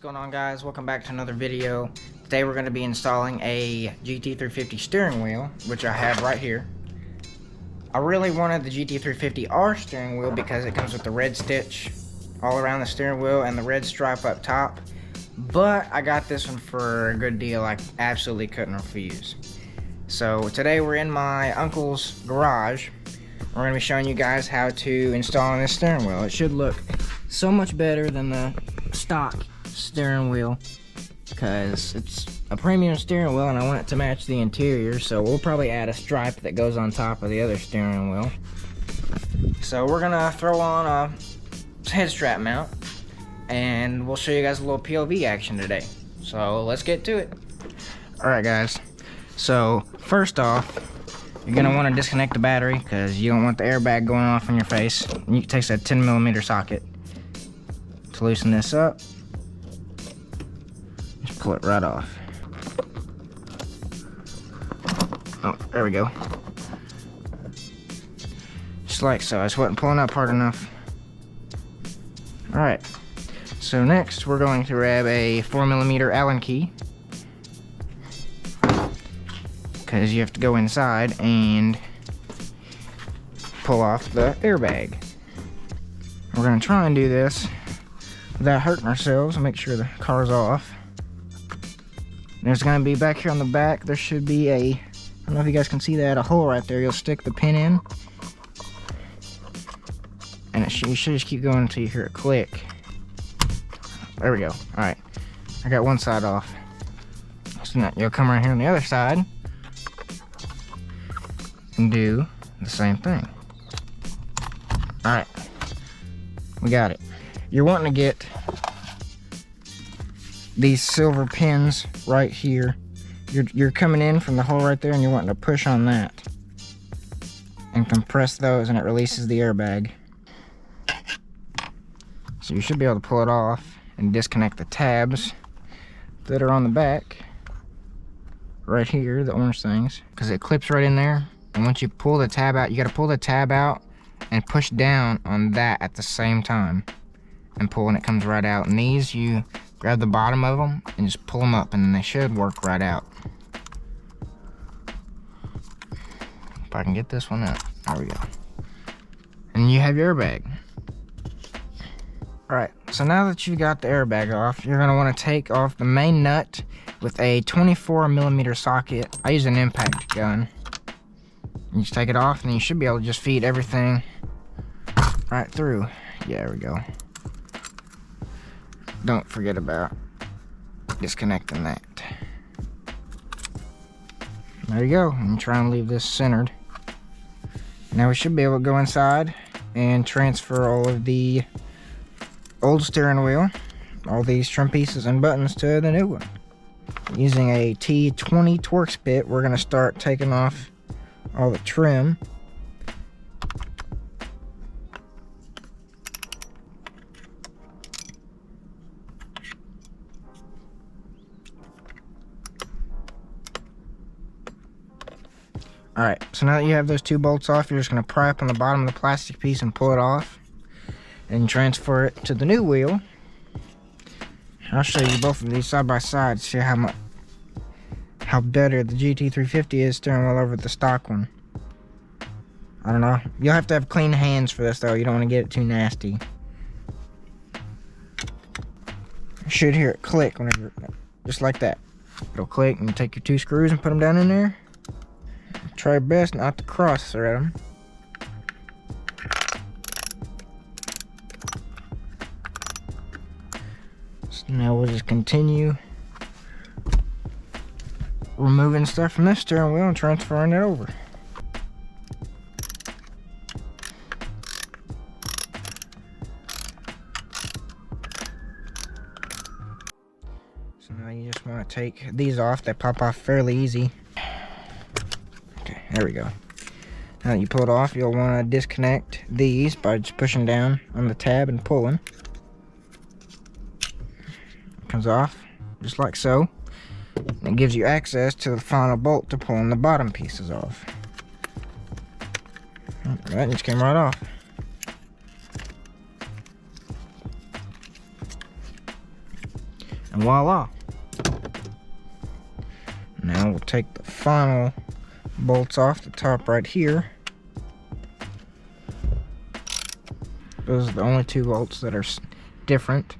going on, guys? Welcome back to another video. Today we're going to be installing a Gt350 steering wheel, which I have right here. I really wanted the Gt350R steering wheel because it comes with the red stitch all around the steering wheel and the red stripe up top, but I got this one for a good deal. I absolutely couldn't refuse. So today we're in my uncle's garage. We're going to be showing you guys how to install this steering wheel. It should look so much better than the stock steering wheel because it's a premium steering wheel and I want it to match the interior, so we'll probably add a stripe that goes on top of the other steering wheel. So we're gonna throw on a head strap mount and we'll show you guys a little POV action today. So let's get to it. Alright guys, so first off, you're gonna want to disconnect the battery because you don't want the airbag going off in your face. It takes a 10mm socket to loosen this up. Just pull it right off. Oh, there we go. Just like so. I just wasn't pulling up hard enough. Alright. So next we're going to grab a 4mm Allen key, because you have to go inside and pull off the airbag. We're going to try and do this without hurting ourselves and make sure the car's off. There's going to be back here on the back, there should be a, I don't know if you guys can see that, a hole right there. You'll stick the pin in, and you should just keep going until you hear it click. There we go. Alright, I got one side off. So now you'll come right here on the other side and do the same thing. Alright, we got it. You're wanting to get these silver pins right here. You're coming in from the hole right there and you're wanting to push on that and compress those, and it releases the airbag. So you should be able to pull it off and disconnect the tabs that are on the back right here, the orange things, because it clips right in there. And once you pull the tab out, you got to pull the tab out and push down on that at the same time and pull, and it comes right out. And these, you grab the bottom of them and just pull them up and then they should work right out. If I can get this one out. There we go. And you have your airbag. Alright, so now that you've got the airbag off, you're going to want to take off the main nut with a 24mm socket. I use an impact gun. You just take it off and you should be able to just feed everything right through. Yeah, there we go. Don't forget about disconnecting that. There you go. And try and leave this centered. Now we should be able to go inside and transfer all of the old steering wheel, all these trim pieces and buttons, to the new one. Using a T20 Torx bit, we're going to start taking off all the trim. Alright, so now that you have those two bolts off, you're just going to pry up on the bottom of the plastic piece and pull it off and transfer it to the new wheel. I'll show you both of these side by side to see how better the Gt350 is steering wheel over the stock one. I don't know. You'll have to have clean hands for this though. You don't want to get it too nasty. You should hear it click whenever, just like that. It'll click, and you take your two screws and put them down in there. Try your best not to cross thread them. So now we'll just continue removing stuff from this steering wheel and transferring it over. So now you just want to take these off. They pop off fairly easy. Okay, there we go. Now that you pull it off, you'll want to disconnect these by just pushing down on the tab and pulling. It comes off just like so. And it gives you access to the final bolt to pulling the bottom pieces off. That just came right off. And voila. Now we'll take the final bolts off the top right here. Those are the only 2 bolts that are different.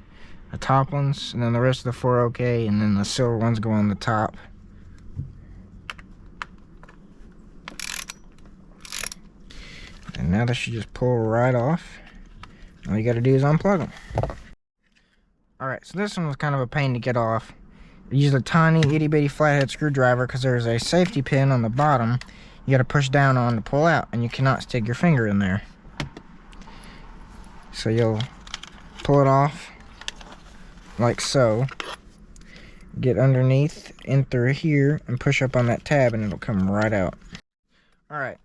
The top ones, and then the rest of the 4 are okay, and then the silver ones go on the top. And now this should just pull right off. All you gotta do is unplug them. Alright, so this one was kind of a pain to get off. I used a tiny itty bitty flathead screwdriver because there's a safety pin on the bottom you gotta push down on to pull out, and you cannot stick your finger in there. So you'll pull it off like so, get underneath in through here and push up on that tab and it'll come right out. Alright,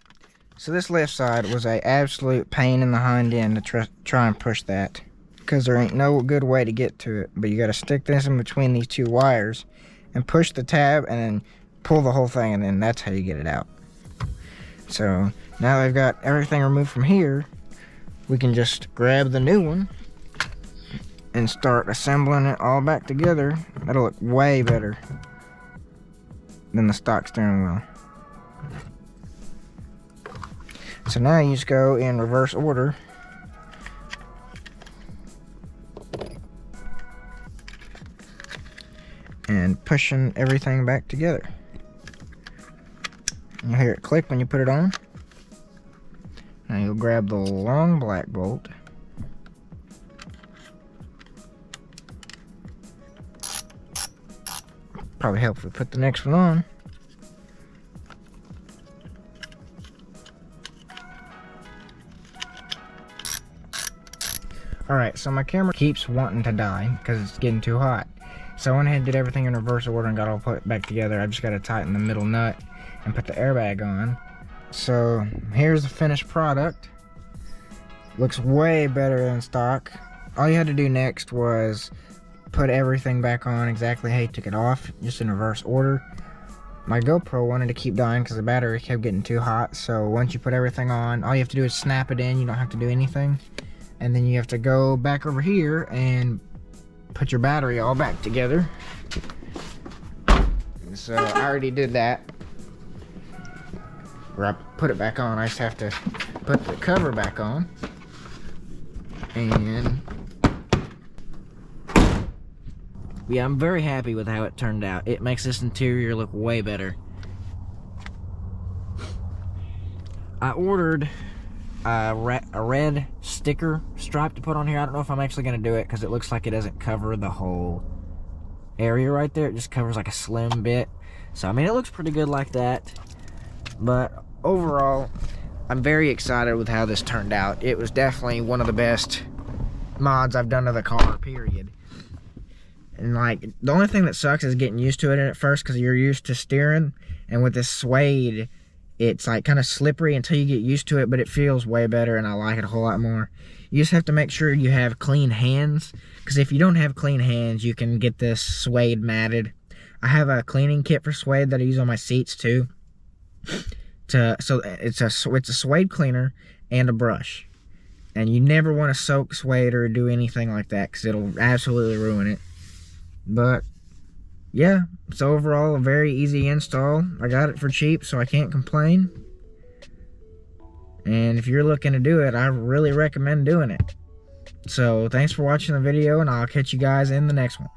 so this left side was a absolute pain in the hind end to try and push that, because there ain't no good way to get to it. But you got to stick this in between these 2 wires and push the tab and then pull the whole thing, and then that's how you get it out. So now I've got everything removed from here, we can just grab the new one and start assembling it all back together. That'll look way better than the stock steering wheel. So now you just go in reverse order. And pushing everything back together. You'll hear it click when you put it on. Now you'll grab the long black bolt. Probably help if we put the next one on. Alright, so my camera keeps wanting to die because it's getting too hot. So I went ahead and did everything in reverse order and got all put back together. I just got to tighten the middle nut and put the airbag on. So here's the finished product. Looks way better than stock. All you had to do next was put everything back on exactly how you took it off, just in reverse order. My GoPro wanted to keep dying because the battery kept getting too hot. So once you put everything on, all you have to do is snap it in. You don't have to do anything. And then you have to go back over here and put your battery all back together. So I already did that. Or I put it back on. I just have to put the cover back on. And yeah, I'm very happy with how it turned out. It makes this interior look way better. I ordered a red sticker stripe to put on here. I don't know if I'm actually going to do it because it looks like it doesn't cover the whole area right there. It just covers like a slim bit. So I mean, it looks pretty good like that. But overall, I'm very excited with how this turned out. It was definitely one of the best mods I've done to the car, period. And like, the only thing that sucks is getting used to it at first because you're used to steering. And with this suede, it's like kind of slippery until you get used to it, but it feels way better and I like it a whole lot more. You just have to make sure you have clean hands, because if you don't have clean hands, you can get this suede matted. I have a cleaning kit for suede that I use on my seats too. So it's a suede cleaner and a brush. And you never want to soak suede or do anything like that because it'll absolutely ruin it. But yeah, so overall a very easy install. I got it for cheap, so I can't complain. And if you're looking to do it, I really recommend doing it. So thanks for watching the video, and I'll catch you guys in the next one.